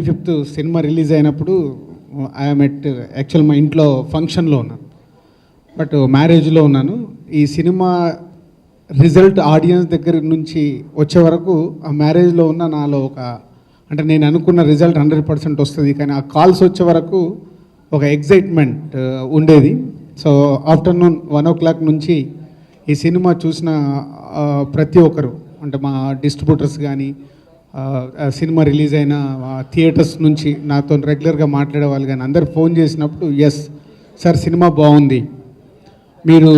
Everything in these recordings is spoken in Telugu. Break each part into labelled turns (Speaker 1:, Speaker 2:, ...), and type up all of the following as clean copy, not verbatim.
Speaker 1: 5th సినిమా రిలీజ్ అయినప్పుడు ఐఎమ్ ఎట్ యాక్చువల్ మా ఇంట్లో ఫంక్షన్లో ఉన్నాను, బట్ మ్యారేజ్లో ఉన్నాను. ఈ సినిమా రిజల్ట్ ఆడియన్స్ దగ్గర నుంచి వచ్చే వరకు ఆ మ్యారేజ్లో ఉన్న నాలో అంటే నేను అనుకున్న రిజల్ట్ 100% వస్తుంది, కానీ ఆ కాల్స్ వచ్చే వరకు ఒక ఎగ్జైట్మెంట్ ఉండేది. సో ఆఫ్టర్నూన్ 1 o'clock నుంచి ఈ సినిమా చూసిన ప్రతి ఒక్కరు, అంటే మా డిస్ట్రిబ్యూటర్స్ కానీ, సినిమా రిలీజ్ అయిన థియేటర్స్ నుంచి నాతో రెగ్యులర్గా మాట్లాడే వాళ్ళు కానీ అందరు ఫోన్ చేసినప్పుడు, ఎస్ సార్ సినిమా బాగుంది, మీరు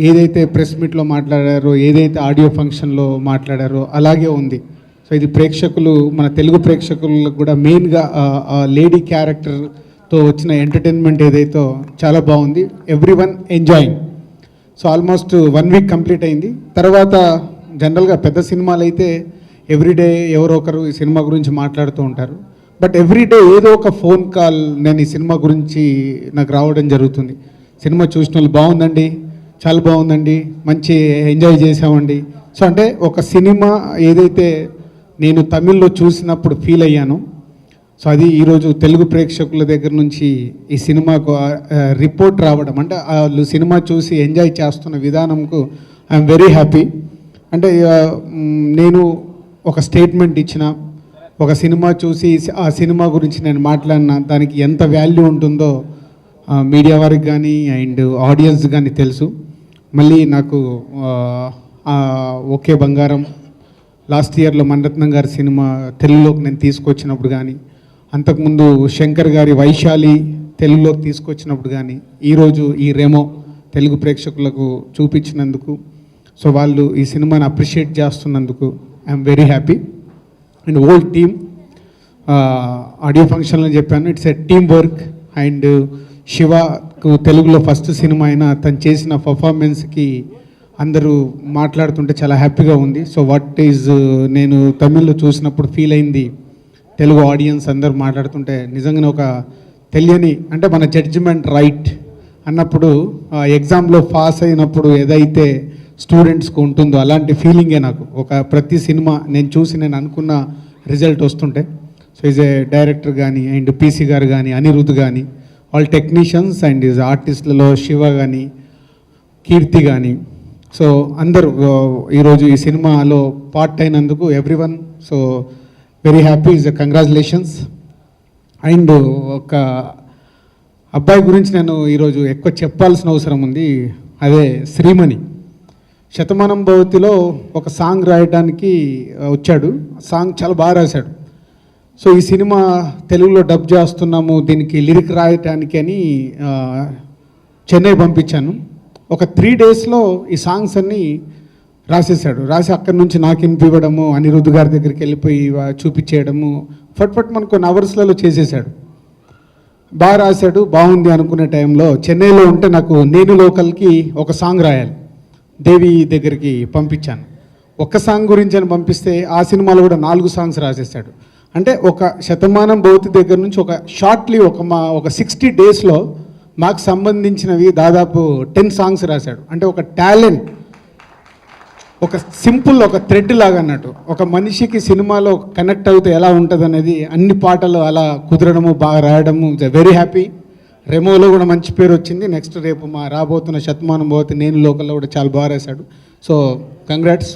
Speaker 1: ఏదైతే ప్రెస్ మీట్లో మాట్లాడారో, ఏదైతే ఆడియో ఫంక్షన్లో మాట్లాడారో అలాగే ఉంది. సో ఇది ప్రేక్షకులు, మన తెలుగు ప్రేక్షకులకు కూడా మెయిన్గా లేడీ క్యారెక్టర్తో వచ్చిన ఎంటర్టైన్మెంట్ ఏదైతే చాలా బాగుంది, everyone enjoying. So almost 1 week complete అయింది. తర్వాత జనరల్గా పెద్ద సినిమాలు అయితే ఎవ్రీడే ఎవరో ఒకరు ఈ సినిమా గురించి మాట్లాడుతూ ఉంటారు, బట్ ఎవ్రీడే ఏదో ఒక ఫోన్ కాల్ నేను ఈ సినిమా గురించి నాకు రావడం జరుగుతుంది. సినిమా చూసిన వాళ్ళు బాగుందండి, చాలా బాగుందండి, మంచి ఎంజాయ్ చేసామండి. సో అంటే ఒక సినిమా ఏదైతే నేను తమిళ్లో చూసినప్పుడు ఫీల్ అయ్యానో, సో అది ఈరోజు తెలుగు ప్రేక్షకుల దగ్గర నుంచి ఈ సినిమాకు రిపోర్ట్ రావడం, అంటే వాళ్ళు సినిమా చూసి ఎంజాయ్ చేస్తున్న విధానంకు ఐఎమ్ వెరీ హ్యాపీ. అంటే నేను ఒక స్టేట్మెంట్ ఇచ్చిన, ఒక సినిమా చూసి ఆ సినిమా గురించి నేను మాట్లాడిన దానికి ఎంత వాల్యూ ఉంటుందో మీడియా వారికి కానీ అండ్ ఆడియన్స్ కానీ తెలుసు. మళ్ళీ నాకు ఓకే బంగారం లాస్ట్ ఇయర్లో మణిరత్నం గారి సినిమా తెలుగులోకి నేను తీసుకొచ్చినప్పుడు కానీ, అంతకుముందు శంకర్ గారి వైశాలి తెలుగులోకి తీసుకొచ్చినప్పుడు కానీ, ఈరోజు ఈ రెమో తెలుగు ప్రేక్షకులకు చూపించినందుకు, సో వాళ్ళు ఈ సినిమాని అప్రిషియేట్ చేస్తున్నందుకు I'm very happy. And whole team, audio ఫంక్షన్లో చెప్పాను, it's a team work. And శివకు తెలుగులో ఫస్ట్ సినిమా అయినా తను చేసిన పర్ఫార్మెన్స్కి అందరూ మాట్లాడుతుంటే చాలా హ్యాపీగా ఉంది. సో వాట్ ఈజ్ నేను తమిళ్లో చూసినప్పుడు ఫీల్ అయింది, తెలుగు ఆడియన్స్ అందరూ మాట్లాడుతుంటే నిజంగానే ఒక తెలియని, అంటే మన జడ్జిమెంట్ రైట్ అన్నప్పుడు ఎగ్జామ్లో పాస్ అయినప్పుడు ఏదైతే స్టూడెంట్స్కి ఉంటుందో అలాంటి ఫీలింగే నాకు ఒక ప్రతి సినిమా నేను చూసి నేను అనుకున్న రిజల్ట్ వస్తుంటే. సో ఈజ్ ఏ డైరెక్టర్ కానీ అండ్ పీసీ గారు కానీ, అనిరుద్ కానీ, ఆల్ టెక్నీషియన్స్ అండ్ ఈజ్ ఆర్టిస్టులలో శివ కానీ, కీర్తి కానీ, సో అందరూ ఈరోజు ఈ సినిమాలో పార్ట్ అయినందుకు everyone so very happy, is congratulations. And ఒక అబ్బాయి గురించి నేను ఈరోజు ఎక్కువ చెప్పాల్సిన అవసరం ఉంది, అదే శ్రీమణి. శతమానం భవతిలో ఒక సాంగ్ రాయడానికి వచ్చాడు, సాంగ్ చాలా బాగా రాశాడు. సో ఈ సినిమా తెలుగులో డబ్ చేస్తున్నాము, దీనికి లిరిక్ రాయటానికి అని చెన్నై పంపించాను. ఒక 3 daysలో ఈ సాంగ్స్ అన్నీ రాసేసాడు. రాసి అక్కడి నుంచి నాకు వినిపివ్వడము, అనిరుద్ధ్ గారి దగ్గరికి వెళ్ళిపోయి చూపించేయడము, ఫట్ మనకు కొన్ని అవర్స్లలో చేసేసాడు. బాగా రాశాడు, బాగుంది అనుకునే టైంలో చెన్నైలో ఉంటే నాకు నేను లోకల్కి ఒక సాంగ్ రాయాలి, దేవి దగ్గరికి పంపించాను. ఒక్క సాంగ్ గురించి అని పంపిస్తే ఆ సినిమాలో కూడా 4 songs రాసేసాడు. అంటే ఒక శతమానం భవతి దగ్గర నుంచి ఒక షార్ట్లీ ఒక 60 daysలో మాకు సంబంధించినవి దాదాపు 10 songs రాశాడు. అంటే ఒక టాలెంట్, ఒక సింపుల్ ఒక థ్రెడ్ లాగా అన్నట్టు, ఒక మనిషికి సినిమాలో కనెక్ట్ అవుతే ఎలా ఉంటుంది అనేది అన్ని పాటలు అలా కుదరడము, బాగా రాయడము, వెరీ హ్యాపీ. రెమోలో కూడా మంచి పేరు వచ్చింది. నెక్స్ట్ రేపు మా రాబోతున్న శతమానం భవతి నేను లోకల్లో కూడా చాలా బాగా రాశాడు. So congrats.